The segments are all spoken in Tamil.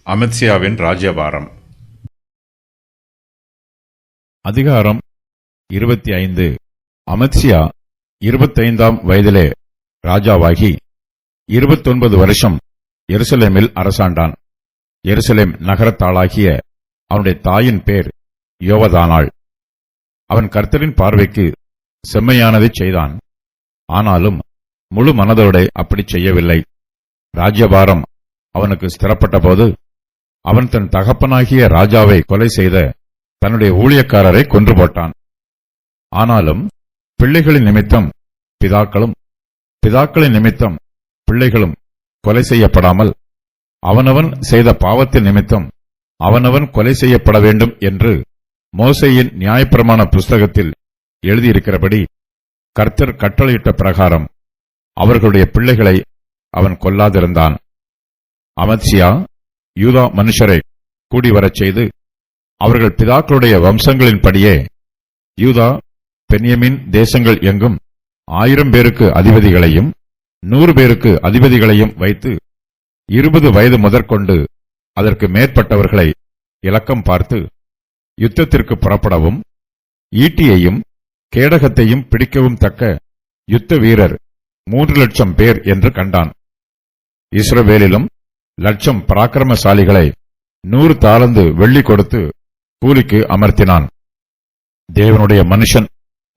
அமத்சியாவின் ராஜ்யபாரம். அதிகாரம் 25. அமத்சியா 25ஆம் வயதிலே ராஜாவாகி 29 வருஷம் எருசலேமில் அரசாண்டான். எருசலேம் நகரத்தாளாகிய அவனுடைய தாயின் பேர் யோவதானாள். அவன் கர்த்தரின் பார்வைக்கு செம்மையானதைச் செய்தான். ஆனாலும் முழு மனதோடு அப்படி செய்யவில்லை. ராஜ்யபாரம் அவனுக்கு ஸ்திரப்பட்ட போது அவன் தன் தகப்பனாகிய ராஜாவை கொலை செய்த தன்னுடைய ஊழியக்காரரை கொன்று போட்டான். ஆனாலும் பிள்ளைகளின் நிமித்தம் பிதாக்களும் பிதாக்களின் நிமித்தம் பிள்ளைகளும் கொலை செய்யப்படாமல் அவனவன் செய்த பாவத்தின் நிமித்தம் அவனவன் கொலை செய்யப்பட வேண்டும் என்று மோசேயின் நியாயப்பிரமாண புஸ்தகத்தில் எழுதியிருக்கிறபடி கர்த்தர் கட்டளையிட்ட பிரகாரம் அவர்களுடைய பிள்ளைகளை அவன் கொல்லாதிருந்தான். அமத்சியா யூதா மனுஷரை கூடிவரச் செய்து அவர்கள் பிதாக்களுடைய வம்சங்களின்படியே யூதா பென்யமீன் தேசங்கள் எங்கும் 1000 பேருக்கு அதிபதிகளையும் 100 பேருக்கு அதிபதிகளையும் வைத்து 20 வயது முதற்கொண்டு அதற்கு மேற்பட்டவர்களை இலக்கம் பார்த்து யுத்தத்திற்கு புறப்படவும் ஈட்டியையும் கேடகத்தையும் பிடிக்கவும் தக்க யுத்த வீரர் 3,00,000 பேர் என்று கண்டான். இஸ்ரவேலிலும் 1,00,000 பராக்கிரமசாலிகளை 100 தாலந்து வெள்ளி கொடுத்து கூலிக்கு அமர்த்தினான். தேவனுடைய மனுஷன்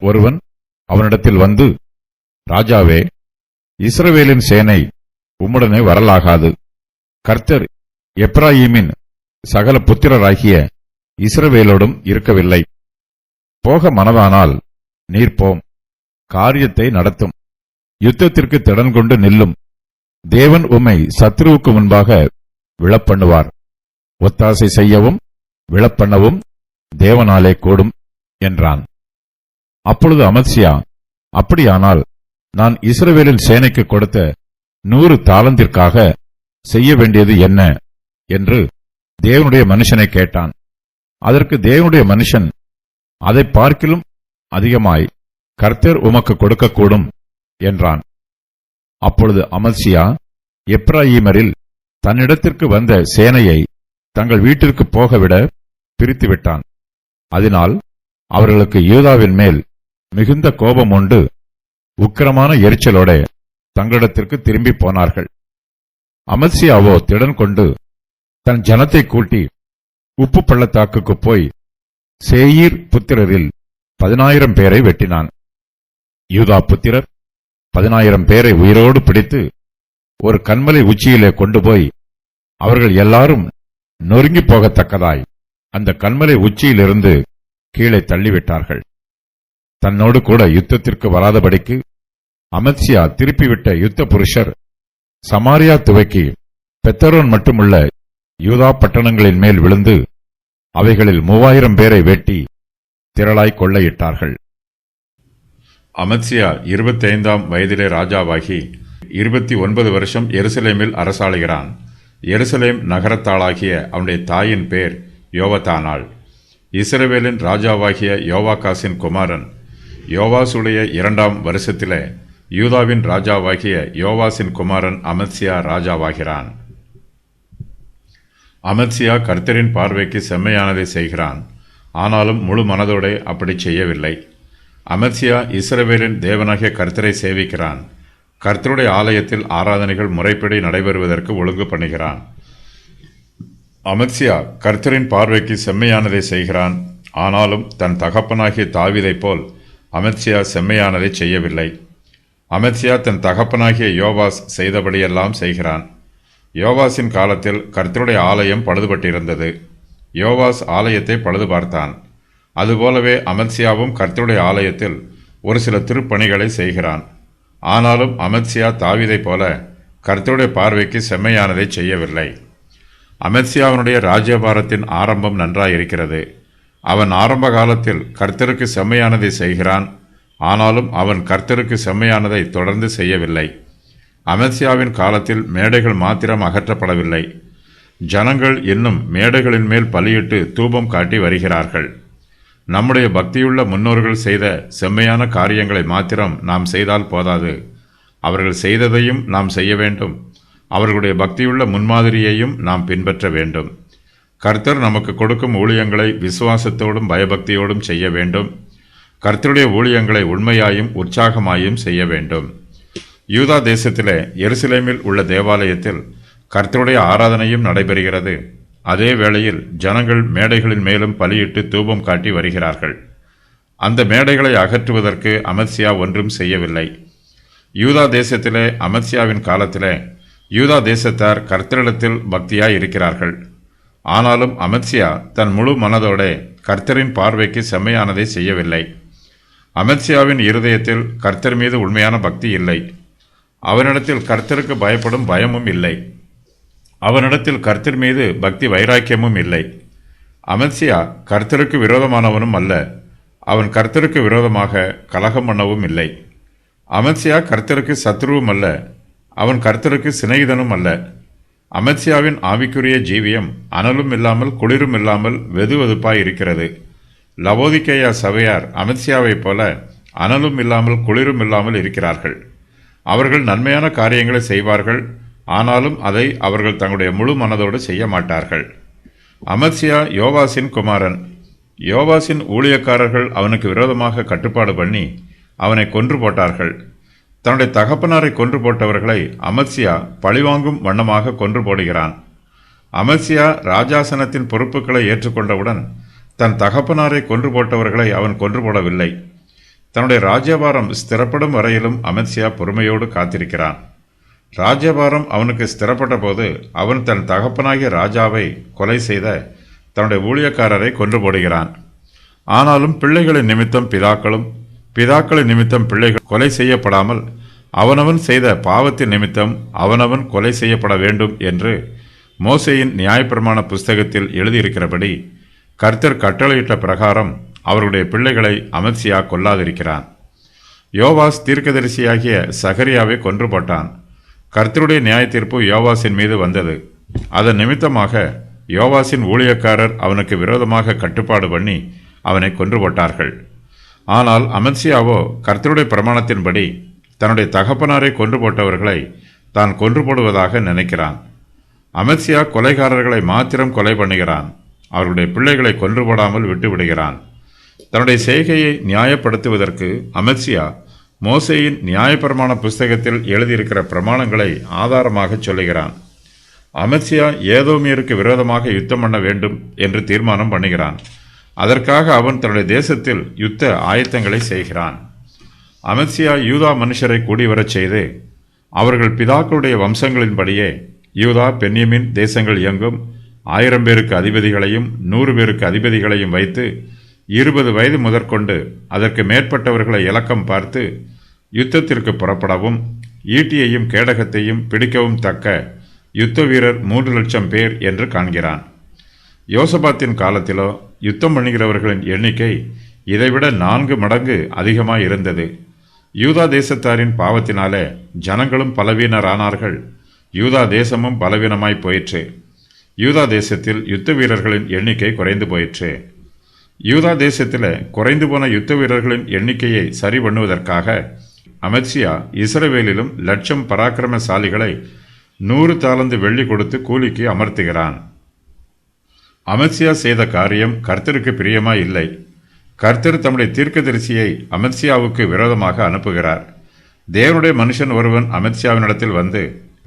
ஒருவன் அவனிடத்தில் வந்து, ராஜாவே, இஸ்ரவேலின் சேனை உம்முடனே வரலாகாது. கர்த்தர் எப்ராயீமின் சகல புத்திரராகிய இஸ்ரவேலோடும் இருக்கவில்லை. போக மனதானால் நீர் போம், காரியத்தை நடத்தும், யுத்தத்திற்கு திடன் கொண்டு நில்லும். தேவன் உம்மை சத்ருவுக்கு முன்பாக விழப்பண்ணுவார். ஒத்தாசை செய்யவும் விழப்பண்ணவும் தேவனாலே கூடும் என்றான். அப்பொழுது அமத்சியா, அப்படியானால் நான் இஸ்ரவேலின் சேனைக்கு கொடுத்த 100 தாலந்திற்காக செய்ய வேண்டியது என்ன என்று தேவனுடைய மனுஷனை கேட்டான். அதற்கு தேவனுடைய மனுஷன், அதை பார்க்கிலும் அதிகமாய் கர்த்தர் உமக்கு கொடுக்கக்கூடும் என்றான். அப்பொழுது அமத்சியா எப்ராயீமரில் தன்னிடத்திற்கு வந்த சேனையை தங்கள் வீட்டிற்கு போகவிட பிரித்துவிட்டான். அதனால் அவர்களுக்கு யூதாவின் மேல் மிகுந்த கோபம் உண்டு உக்கிரமான எரிச்சலோட தங்களிடத்திற்கு திரும்பி போனார்கள். அமத்சியாவோ திடன் கொண்டு தன் ஜனத்தை கூட்டி உப்பு பள்ளத்தாக்குக்கு போய் சேயீர் புத்திரரில் 10,000 பேரை வெட்டினான். யூதா புத்திரர் 10,000 பேரை உயிரோடு பிடித்து ஒரு கன்மலை உச்சியிலே கொண்டு போய் அவர்கள் எல்லாரும் நொறுங்கி போகத்தக்கதாய் அந்த கன்மலை உச்சியிலிருந்து கீழே தள்ளிவிட்டார்கள். தன்னோடு கூட யுத்தத்திற்கு வராதபடிக்கு அமத்சியா திருப்பிவிட்ட யுத்த புருஷர் சமாரியா துவக்கி பெத்தரோன் மட்டுமுள்ள யூதா பட்டணங்களின் மேல் விழுந்து அவைகளில் 3,000 பேரை வெட்டி திரளாய் கொள்ளையிட்டார்கள். அமத்சியா 25ஆம் வயதிலே ராஜாவாகி 29 வருஷம் எருசலேமில் அரசாளுகிறான். எருசலேம் நகரத்தாளாகிய அவனுடைய தாயின் பேர் யோவதானாள். இஸ்ரவேலின் ராஜாவாகிய யோவாகாசின் குமாரன் யோவாசுடைய 2ஆம் வருஷத்திலே யூதாவின் ராஜாவாகிய யோவாசின் குமாரன் அமத்சியா ராஜாவாகிறான். அமத்சியா கர்த்தரின் பார்வைக்கு செம்மையானதை செய்கிறான். ஆனாலும் முழு மனதோடு அப்படி செய்யவில்லை. அமத்சியா இஸ்ரவேலின் தேவனாகிய கர்த்தரை சேவிக்கிறான். கர்த்தருடைய ஆலயத்தில் ஆராதனைகள் முறைப்படி நடைபெறுவதற்கு ஒழுங்கு பண்ணுகிறான். அமத்சியா கர்த்தரின் பார்வைக்கு செம்மையானதை செய்கிறான். ஆனாலும் தன் தகப்பனாகிய தாவீதைப் போல் அமத்சியா செம்மையானதை செய்யவில்லை. அமத்சியா தன் தகப்பனாகிய யோவாஸ் செய்தபடியெல்லாம் செய்கிறான். யோவாசின் காலத்தில் கர்த்தருடைய ஆலயம் பழுதுபட்டிருந்தது. யோவாஸ் ஆலயத்தை பழுது பார்த்தான். அதுபோலவே அமத்சியாவும் கர்த்தருடைய ஆலயத்தில் ஒரு சில திருப்பணிகளை செய்கிறான். ஆனாலும் அமத்சியா தாவீதைப் போல கர்த்தருடைய பார்வைக்கு செம்மையானதை செய்யவில்லை. அமத்சியாவினுடைய ராஜ்யபாரத்தின் ஆரம்பம் நன்றாயிருக்கிறது. அவன் ஆரம்ப காலத்தில் கர்த்தருக்கு செம்மையானதை செய்கிறான். ஆனாலும் அவன் கர்த்தருக்கு செம்மையானதை தொடர்ந்து செய்யவில்லை. அமத்சியாவின் காலத்தில் மேடைகள் மாத்திரம் அகற்றப்படவில்லை. ஜனங்கள் இன்னும் மேடைகளின் மேல் பலியிட்டு தூபம் காட்டி வருகிறார்கள். நம்முடைய பக்தியுள்ள முன்னோர்கள் செய்த செம்மையான காரியங்களை மாத்திரம் நாம் செய்தால் போதாது. அவர்கள் செய்ததையும் நாம் செய்ய வேண்டும். அவர்களுடைய பக்தியுள்ள முன்மாதிரியையும் நாம் பின்பற்ற வேண்டும். கர்த்தர் நமக்கு கொடுக்கும் ஊழியங்களை விசுவாசத்தோடும் பயபக்தியோடும் செய்ய வேண்டும். கர்த்தருடைய ஊழியங்களை உண்மையாயும் உற்சாகமாயும் செய்ய வேண்டும். யூதா தேசத்திலே எருசலேமில் உள்ள தேவாலயத்தில் கர்த்தருடைய ஆராதனையும் நடைபெறுகிறது. அதே வேளையில் ஜனங்கள் மேடைகளின் மேலும் பலியிட்டு தூபம் காட்டி வருகிறார்கள். அந்த மேடைகளை அகற்றுவதற்கு அமத்சியா ஒன்றும் செய்யவில்லை. யூதா தேசத்திலே அமத்சியாவின் காலத்திலே யூதா தேசத்தார் கர்த்தரிடத்தில் பக்தியாய் இருக்கிறார்கள். ஆனாலும் அமத்சியா தன் முழு மனதோட கர்த்தரின் பார்வைக்கு செம்மையானதை செய்யவில்லை. அமத்சியாவின் இருதயத்தில் கர்த்தர் மீது உண்மையான பக்தி இல்லை. அவனிடத்தில் கர்த்தருக்கு பயப்படும் பயமும் இல்லை. அவனிடத்தில் கர்த்தர் மீது பக்தி வைராக்கியமும் இல்லை. அமத்சியா கர்த்தருக்கு விரோதமானவனும் அல்ல. அவன் கர்த்தருக்கு விரோதமாக கலகம் பண்ணவும் இல்லை. அமத்சியா கர்த்தருக்கு சத்ருவும் அல்ல. அவன் கர்த்தருக்கு சிநேகிதனும் அல்ல. அமத்சியாவின் ஆவிக்குரிய ஜீவியம் அனலும் இல்லாமல் குளிரும் இல்லாமல் வெதுவெதுப்பாய் இருக்கிறது. லவோதிக்கேயா சபையார் அமத்சியாவைப் போல அனலும் இல்லாமல் குளிரும் இல்லாமல் இருக்கிறார்கள். அவர்கள் நன்மையான காரியங்களை செய்வார்கள். ஆனாலும் அதை அவர்கள் தங்களுடைய முழு மனதோடு செய்ய மாட்டார்கள். அமத்சியா யோவாசின் குமாரன். யோவாசின் ஊழியக்காரர்கள் அவனுக்கு விரோதமாக கட்டுப்பாடு பண்ணி அவனை கொன்று போட்டார்கள். தன்னுடைய தகப்பனாரை கொன்று போட்டவர்களை அமத்சியா பழிவாங்கும் வண்ணமாக கொன்று போடுகிறான். அமத்சியா ராஜாசனத்தின் பொறுப்புகளை ஏற்றுக்கொண்டவுடன் தன் தகப்பனாரை கொன்று போட்டவர்களை அவன் கொன்று போடவில்லை. தன்னுடைய ராஜ்யபாரம் ஸ்திரப்படும் வரையிலும் அமத்சியா பொறுமையோடு காத்திருக்கிறான். ராஜ்யபாரம் அவனுக்கு ஸ்திரப்பட்ட போது அவன் தன் தகப்பனாகிய ராஜாவை கொலை செய்த தன்னுடைய ஊழியக்காரரை கொன்று போடுகிறான். ஆனாலும் பிள்ளைகளின் நிமித்தம் பிதாக்களும் பிதாக்களின் நிமித்தம் பிள்ளைகள் கொலை செய்யப்படாமல் அவனவன் செய்த பாவத்தின் நிமித்தம் அவனவன் கொலை செய்யப்பட வேண்டும் என்று மோசேயின் நியாயப்பிரமாண புஸ்தகத்தில் எழுதியிருக்கிறபடி கர்த்தர் கட்டளையிட்ட பிரகாரம் அவருடைய பிள்ளைகளை அமத்சியா கொல்லாதிருக்கிறான். யோவாஸ் தீர்க்கதரிசியாகிய சகரியாவை கொன்று போட்டான். கர்த்தருடைய நியாய தீர்ப்பு யோவாசின் மீது வந்தது. அதன் நிமித்தமாக யோவாசின் ஊழியக்காரர் அவனுக்கு விரோதமாக கட்டுப்பாடு பண்ணி அவனை கொன்று போட்டார்கள். ஆனால் அமத்சியாவோ கர்த்தருடைய பிரமாணத்தின்படி தன்னுடைய தகப்பனாரை கொன்று போட்டவர்களை தான் கொன்று போடுவதாக நினைக்கிறான். அமத்சியா கொலைகாரர்களை மாத்திரம் கொலை பண்ணுகிறான். அவர்களுடைய பிள்ளைகளை கொன்று போடாமல் விட்டு விடுகிறான். தன்னுடைய செய்கையை நியாயப்படுத்துவதற்கு அமத்சியா மோசேயின் நியாயப்பிரமாண புஸ்தகத்தில் எழுதியிருக்கிற பிரமாணங்களை ஆதாரமாக சொல்லுகிறான். அமத்சியா ஏதோமியருக்கு விரோதமாக யுத்தம் பண்ண வேண்டும் என்று தீர்மானம் பண்ணுகிறான். அதற்காக அவன் தன்னுடைய தேசத்தில் யுத்த ஆயத்தங்களை செய்கிறான். அமத்சியா யூதா மனுஷரை கூடிவரச் செய்து அவர்கள் பிதாக்களுடைய வம்சங்களின்படியே யூதா பென்யமின் தேசங்கள் எங்கும் 1000 பேருக்கு அதிபதிகளையும் 100 பேருக்கு அதிபதிகளையும் வைத்து 20 வயது முதற்கொண்டு அதற்கு மேற்பட்டவர்களை இலக்கம் பார்த்து யுத்தத்திற்கு புறப்படவும் ஈட்டியையும் கேடகத்தையும் பிடிக்கவும் தக்க யுத்த வீரர் 3,00,000 பேர் என்று காண்கிறான். யோசபாத்தின் காலத்திலோ யுத்தம் பண்ணுகிறவர்களின் எண்ணிக்கை இதைவிட 4 மடங்கு அதிகமாய் இருந்தது. யூதா தேசத்தாரின் பாவத்தினாலே ஜனங்களும் பலவீனரானார்கள். யூதா தேசமும் பலவீனமாய் போயிற்று. யூதா தேசத்தில் யுத்த வீரர்களின் எண்ணிக்கை குறைந்து போயிற்று. யூதா தேசத்தில் குறைந்து போன யுத்த வீரர்களின் எண்ணிக்கையை சரி பண்ணுவதற்காக அமத்சியா இஸ்ரவேலிலும் 1,00,000 பராக்கிரமசாலிகளை 100 தாலந்து வெள்ளி கொடுத்து கூலிக்கு அமர்த்துகிறான். அமத்சியா செய்த காரியம் கர்த்தருக்கு பிரியமாய் இல்லை. கர்த்தர் தம்முடைய தீர்க்கதரிசியை அமத்சியாவுக்கு விரோதமாக அனுப்புகிறார். தேவனுடைய மனுஷன் ஒருவன் அமத்சியாவினிடத்தில் வந்து,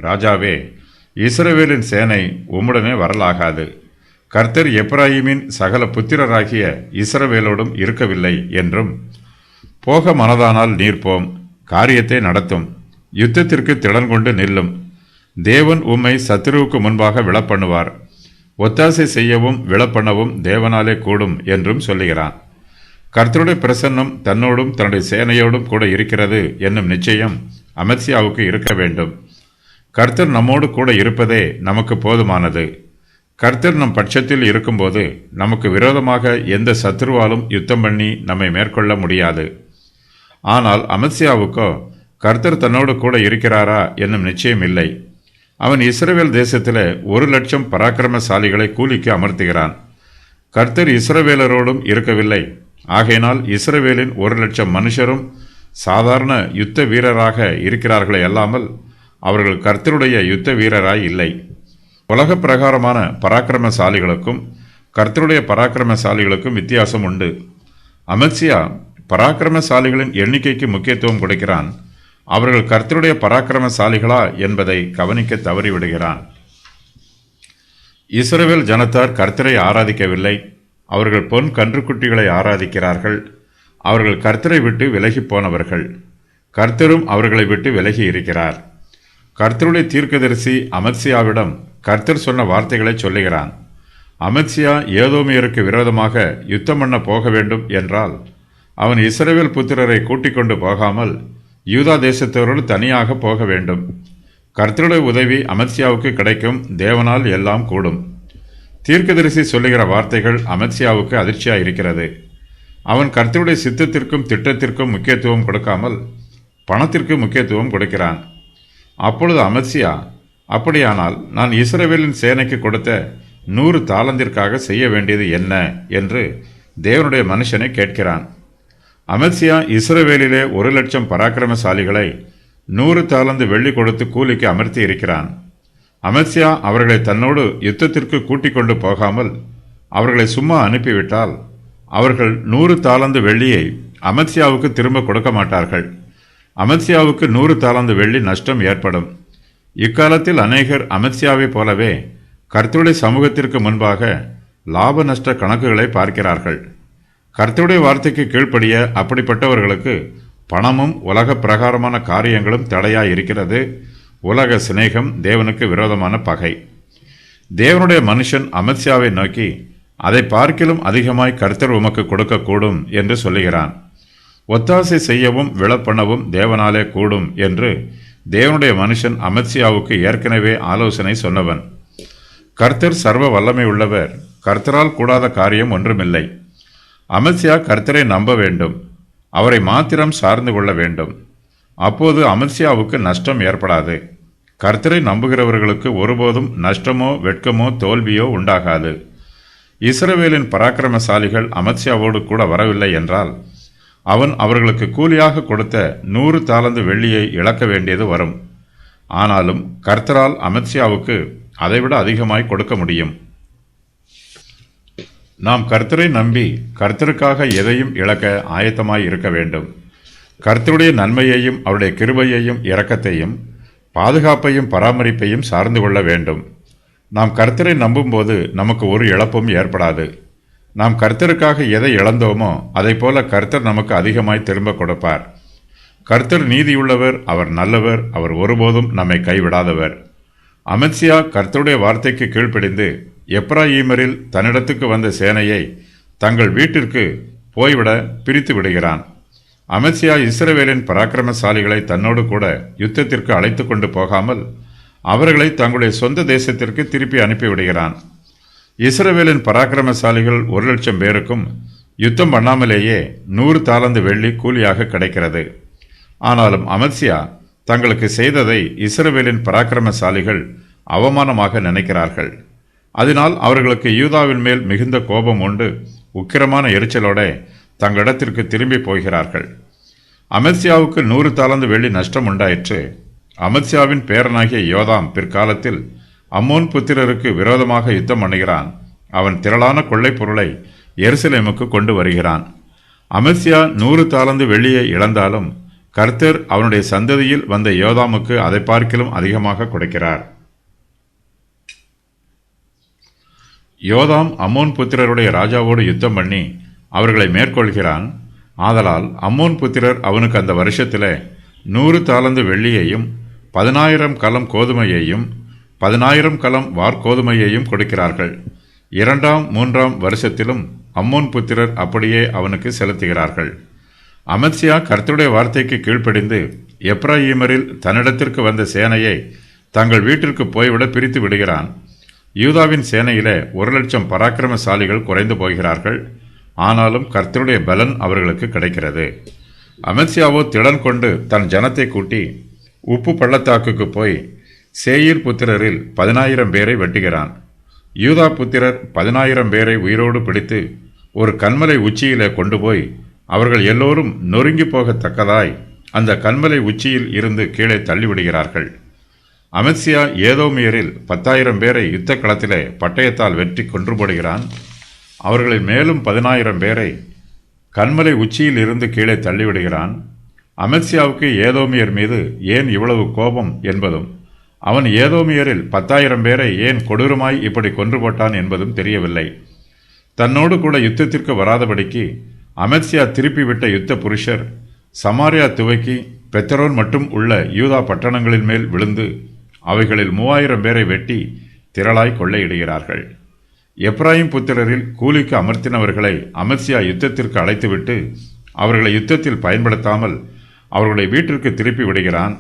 ராஜாவே, இஸ்ரவேலின் சேனை உம்முடனே வரலாகாது. கர்த்தர் எப்ராயிமின் சகல புத்திரராகிய இஸ்ரவேலோடும் இருக்கவில்லை என்றும், போக மனதானால் நீர் போம், காரியத்தை நடத்தும், யுத்தத்திற்கு திடன் கொண்டு நில்லும், தேவன் உம்மை சத்துருவுக்கு முன்பாக விழப்பண்ணுவார், ஒத்தாசை செய்யவும் விழப்பண்ணவும் தேவனாலே கூடும் என்றும் சொல்லுகிறான். கர்த்தருடைய பிரசன்னம் தன்னோடும் தன்னுடைய சேனையோடும் கூட இருக்கிறது என்னும் நிச்சயம் அமத்சியாவுக்கு இருக்க வேண்டும். கர்த்தர் நம்மோடு கூட இருப்பதே நமக்கு போதுமானது. கர்த்தர் நம் பட்சத்தில் இருக்கும்போது நமக்கு விரோதமாக எந்த சத்துருவாலும் யுத்தம் பண்ணி நம்மை மேற்கொள்ள முடியாது. ஆனால் அமத்சியாவுக்கோ கர்த்தர் தன்னோடு கூட இருக்கிறாரா என்னும் நிச்சயம் இல்லை. அவன் இஸ்ரவேல் தேசத்தில் 1,00,000 பராக்கிரமசாலிகளை கூலிக்கு அமர்த்துகிறான். கர்த்தர் இஸ்ரவேலரோடும் இருக்கவில்லை. ஆகையினால் இஸ்ரவேலின் 1,00,000 மனுஷரும் சாதாரண யுத்த வீரராக இருக்கிறார்களே அல்லாமல் அவர்கள் கர்த்தருடைய யுத்த வீரராய் இல்லை. உலக பிரகாரமான பராக்கிரமசாலிகளுக்கும் கர்த்தருடைய பராக்கிரமசாலிகளுக்கும் வித்தியாசம் உண்டு. அமத்சியா பராக்கிரமசாலிகளின் எண்ணிக்கைக்கு முக்கியத்துவம் கொடுக்கிறான். அவர்கள் கர்த்தருடைய பராக்கிரமசாலிகளா என்பதை கவனிக்க தவறிவிடுகிறான். இஸ்ரவேல் ஜனத்தார் கர்த்தரை ஆராதிக்கவில்லை. அவர்கள் பொன் கன்றுக்குட்டிகளை ஆராதிக்கிறார்கள். அவர்கள் கர்த்தரை விட்டு விலகி போனவர்கள். கர்த்தரும் அவர்களை விட்டு விலகி இருக்கிறார். கர்த்தருடைய தீர்க்கதரிசி அமத்சியாவிடம் கர்த்தர் சொன்ன வார்த்தைகளை சொல்லுகிறான். அமத்சியா ஏதோமியருக்கு விரோதமாக யுத்தம் பண்ண போக வேண்டும் என்றால் அவன் இஸ்ரவேல் புத்திரரை கூட்டிக் கொண்டு போகாமல் யூதா தேசத்தவரோடு தனியாக போக வேண்டும். கர்த்தருடைய உதவி அமத்சியாவுக்கு கிடைக்கும். தேவனால் எல்லாம் கூடும். தீர்க்கதரிசி சொல்லுகிற வார்த்தைகள் அமத்சியாவுக்கு அதிர்ச்சியாயிருக்கிறது. அவன் கர்த்தருடைய சித்தத்திற்கும் திட்டத்திற்கும் முக்கியத்துவம் கொடுக்காமல் பணத்திற்கு முக்கியத்துவம் கொடுக்கிறான். அப்பொழுது அமத்சியா, அப்படியானால் நான் இஸ்ரவேலின் சேனைக்கு கொடுத்த 100 தாலந்திற்காக செய்ய வேண்டியது என்ன என்று தேவனுடைய மனுஷனை கேட்கிறான். அமத்சியா இஸ்ரவேலிலே 1,00,000 பராக்கிரமசாலிகளை 100 தாலந்து வெள்ளி கொடுத்து கூலிக்கு அமர்த்தி இருக்கிறான். அமத்சியா அவர்களை தன்னோடு யுத்தத்திற்கு கூட்டிக் கொண்டு போகாமல் அவர்களை சும்மா அனுப்பிவிட்டால் அவர்கள் 100 தாலந்து வெள்ளியை அமத்சியாவுக்கு திரும்ப கொடுக்க மாட்டார்கள். அமத்சியாவுக்கு 100 தாலந்து வெள்ளி நஷ்டம் ஏற்படும். இக்காலத்தில் அநேகர் அமத்சியாவைப் போலவே கர்த்தருடைய சமூகத்திற்கு முன்பாக லாப நஷ்ட கணக்குகளை பார்க்கிறார்கள். கர்த்தருடைய வார்த்தைக்கு கீழ்ப்படிய அப்படிப்பட்டவர்களுக்கு பணமும் உலக பிரகாரமான காரியங்களும் தடையாய் இருக்கிறது. உலக சிநேகம் தேவனுக்கு விரோதமான பகை. தேவனுடைய மனுஷன் அமத்சியாவை நோக்கி, அதை பார்க்கிலும் அதிகமாய் கர்த்தர் உமக்கு கொடுக்கக்கூடும் என்று சொல்லுகிறான். ஒத்தாசை செய்யவும் விழப்பண்ணவும் தேவனாலே கூடும் என்று தேவனுடைய மனுஷன் அமத்சியாவுக்கு ஏற்கனவே ஆலோசனை சொன்னவன். கர்த்தர் சர்வ வல்லமை உள்ளவர். கர்த்தரால் கூடாத காரியம் ஒன்றுமில்லை. அமத்சியா கர்த்தரை நம்ப வேண்டும். அவரை மாத்திரம் சார்ந்து கொள்ள வேண்டும். அப்போது அமத்சியாவுக்கு நஷ்டம் ஏற்படாது. கர்த்தரை நம்புகிறவர்களுக்கு ஒருபோதும் நஷ்டமோ வெட்கமோ தோல்வியோ உண்டாகாது. இஸ்ரவேலின் பராக்கிரமசாலிகள் அமத்சியாவோடு கூட வரவில்லை என்றால் அவன் அவர்களுக்கு கூலியாக கொடுத்த 100 தாலந்து வெள்ளியை இழக்க வேண்டியது வரும். ஆனாலும் கர்த்தரால் அமத்சியாவுக்கு அதைவிட அதிகமாய் கொடுக்க முடியும். நாம் கர்த்தரை நம்பி கர்த்தருக்காக எதையும் இழக்க ஆயத்தமாய் இருக்க வேண்டும். கர்த்தருடைய நன்மையையும் அவருடைய கிருபையையும் இரக்கத்தையும் பாதுகாப்பையும் பராமரிப்பையும் சார்ந்து கொள்ள வேண்டும். நாம் கர்த்தரை நம்பும்போது நமக்கு ஒரு இழப்பும் ஏற்படாது. நாம் கர்த்தருக்காக எதை இழந்தோமோ அதை போல கர்த்தர் நமக்கு அதிகமாய் திரும்ப கொடுப்பார். கர்த்தர் நீதியுள்ளவர், அவர் நல்லவர், அவர் ஒருபோதும் நம்மை கைவிடாதவர். அமத்சியா கர்த்தருடைய வார்த்தைக்கு கீழ்ப்படிந்து எப்ராயீமரில் தன்னிடத்துக்கு வந்த சேனையை தங்கள் வீட்டிற்கு போய்விட பிரித்து விடுகிறான். அமத்சியா இஸ்ரவேலின் பராக்கிரமசாலிகளை தன்னோடு கூட யுத்தத்திற்கு அழைத்து கொண்டு போகாமல் அவர்களை தங்களுடைய சொந்த தேசத்திற்கு திருப்பி அனுப்பிவிடுகிறான். இஸ்ரவேலின் பராக்கிரமசாலிகள் 1,00,000 பேருக்கும் யுத்தம் பண்ணாமலேயே 100 தாலந்து வெள்ளி கூலியாக கிடைக்கிறது. ஆனாலும் அமத்சியா தங்களுக்கு செய்ததை இஸ்ரவேலின் பராக்கிரமசாலிகள் அவமானமாக நினைக்கிறார்கள். அதனால் அவர்களுக்கு யூதாவின் மேல் மிகுந்த கோபம் உண்டு உக்கிரமான எரிச்சலோட தங்களிடத்திற்கு திரும்பி போகிறார்கள். அமத்சியாவுக்கு 100 தாலந்து வெள்ளி நஷ்டம் உண்டாயிற்று. அமத்சியாவின் பேரனாகிய யோதாம் பிற்காலத்தில் அம்மோன் புத்திரருக்கு விரோதமாக யுத்தம் பண்ணுகிறான். அவன் திரளான கொள்ளை பொருளை எருசலேமுக்கு கொண்டு வருகிறான். அமத்சியா 100 தாலந்து வெள்ளியை இழந்தாலும் கர்த்தர் அவனுடைய சந்ததியில் வந்த யோதாமுக்கு அதை பார்க்கிலும் அதிகமாக கொடுக்கிறார். யோதாம் அம்மோன் புத்திரருடைய ராஜாவோடு யுத்தம் பண்ணி அவர்களை மேற்கொள்கிறான். ஆதலால் அம்மோன் புத்திரர் அவனுக்கு அந்த வருஷத்திலே 100 தாலந்து வெள்ளியையும் 10,000 கலம் கோதுமையையும் 10,000 கலம் வார்கோதுமையையும் கொடுக்கிறார்கள். 2ஆம் 3ஆம் வருஷத்திலும் அம்மோன் புத்திரர் அப்படியே அவனுக்கு செலுத்துகிறார்கள். அமத்சியா கர்த்தருடைய வார்த்தைக்கு கீழ்ப்படிந்து எப்ராயீமரில் தன்னிடத்திற்கு வந்த சேனையை தங்கள் வீட்டிற்கு போய்விட பிரித்து விடுகிறான். யூதாவின் சேனையிலே 1,00,000 பராக்கிரமசாலிகள் குறைந்து போகிறார்கள். ஆனாலும் கர்த்தருடைய பலன் அவர்களுக்கு கிடைக்கிறது. அமத்சியாவோ திடன் கொண்டு தன் ஜனத்தை கூட்டி உப்பு பள்ளத்தாக்குக்கு போய் சேயீர் புத்திரரில் 10,000 பேரை வெட்டுகிறான். யூதா புத்திரர் 10,000 பேரை உயிரோடு பிடித்து ஒரு கன்மலை உச்சியிலே கொண்டு போய் அவர்கள் எல்லோரும் நொறுங்கி போகத்தக்கதாய் அந்த கன்மலை உச்சியில் இருந்து கீழே தள்ளிவிடுகிறார்கள். அமத்சியா ஏதோமியரில் 10,000 பேரை யுத்த களத்திலே பட்டயத்தால் வெற்றி கொன்று போடுகிறான். அவர்களில் மேலும் 10,000 பேரை கன்மலை உச்சியில் இருந்து கீழே தள்ளிவிடுகிறான். அமத்சியாவுக்கு ஏதோமியர் மீது ஏன் இவ்வளவு கோபம் என்பதும் அவன் ஏதோமியரில் 10,000 பேரை ஏன் கொடூரமாய் இப்படி கொன்று போட்டான் என்பதும் தெரியவில்லை. தன்னோடு கூட யுத்தத்திற்கு வராதபடிக்கு அமத்சியா திருப்பிவிட்ட யுத்த புருஷர் சமாரியா துவக்கி பெத்தரோன் மட்டும் உள்ள யூதா பட்டணங்களின் மேல் விழுந்து அவைகளில் 3,000 பேரை வெட்டி திரளாய் கொள்ளையிடுகிறார்கள். எப்ராயிம் புத்திரரில் கூலிக்கு அமர்த்தினவர்களை அமத்சியா யுத்தத்திற்கு அழைத்துவிட்டு அவர்களை யுத்தத்தில் பயன்படுத்தாமல் அவர்களை வீட்டிற்கு திருப்பி விடுகிறான்.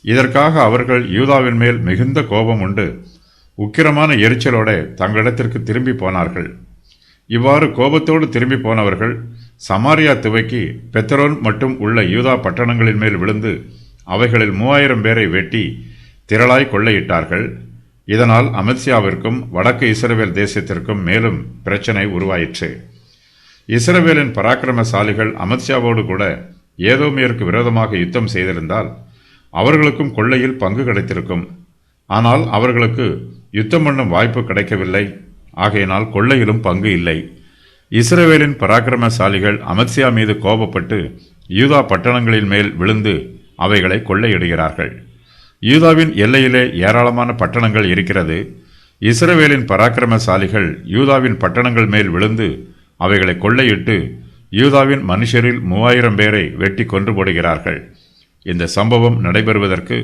இதற்காக அவர்கள் யூதாவின் மேல் மிகுந்த கோபம் உண்டு உக்கிரமான எரிச்சலோட தங்களிடத்திற்கு திரும்பி போனார்கள். இவ்வாறு கோபத்தோடு திரும்பி போனவர்கள் சமாரியா துவக்கி பெத்தரோன் மட்டும் உள்ள யூதா பட்டணங்களின் மேல் விழுந்து அவைகளில் 3,000 பேரை வெட்டி திரளாய் கொள்ளையிட்டார்கள். இதனால் அமத்சியாவிற்கும் வடக்கு இஸ்ரவேல் தேசத்திற்கும் மேலும் பிரச்சனை உருவாயிற்று. இஸ்ரவேலின் பராக்கிரமசாலிகள் அமத்சியாவோடு கூட ஏதோமியருக்கு விரோதமாக யுத்தம் செய்திருந்தால் அவர்களுக்கும் கொள்ளையில் பங்கு கிடைத்திருக்கும். ஆனால் அவர்களுக்கு யுத்தம் பண்ணும் வாய்ப்பு கிடைக்கவில்லை. ஆகையினால் கொள்ளையிலும் பங்கு இல்லை. இஸ்ரவேலின் பராக்கிரமசாலிகள் அமத்சியா மீது கோபப்பட்டு யூதா பட்டணங்களின் மேல் விழுந்து அவைகளை கொள்ளையிடுகிறார்கள். யூதாவின் எல்லையிலே ஏராளமான பட்டணங்கள் இருக்கிறது. இஸ்ரவேலின் பராக்கிரமசாலிகள் யூதாவின் பட்டணங்கள் மேல் விழுந்து அவைகளை கொள்ளையிட்டு யூதாவின் மனுஷரில் 3,000 பேரை வெட்டி கொன்று போடுகிறார்கள். இந்த சம்பவம் நடைபெறுவதற்கு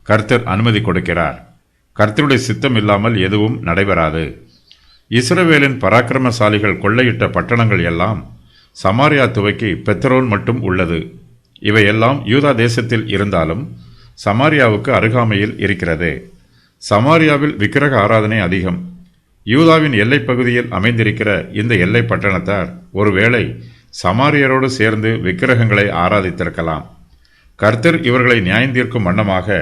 கர்த்தர் அனுமதி கொடுக்கிறார். கர்த்தருடைய சித்தம் இல்லாமல் எதுவும் நடைபெறாது. இஸ்ரவேலின் பராக்கிரமசாலிகள் கொள்ளையிட்ட பட்டணங்கள் எல்லாம் சமாரியா துவக்கி பெத்தரோன் மட்டும் உள்ளது. இவையெல்லாம் யூதா தேசத்தில் இருந்தாலும் சமாரியாவுக்கு அருகாமையில் இருக்கிறது. சமாரியாவில் விக்கிரக ஆராதனை அதிகம். யூதாவின் எல்லைப் பகுதியில் அமைந்திருக்கிற இந்த எல்லை பட்டணத்தார் ஒருவேளை சமாரியரோடு சேர்ந்து விக்கிரகங்களை ஆராதித்திருக்கலாம். கர்த்தர் இவர்களை நியாயந்தீர்க்கும் வண்ணமாக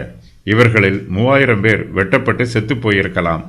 இவர்களில் 3,000 பேர் வெட்டப்பட்டு செத்துப் போயிருக்கலாம்.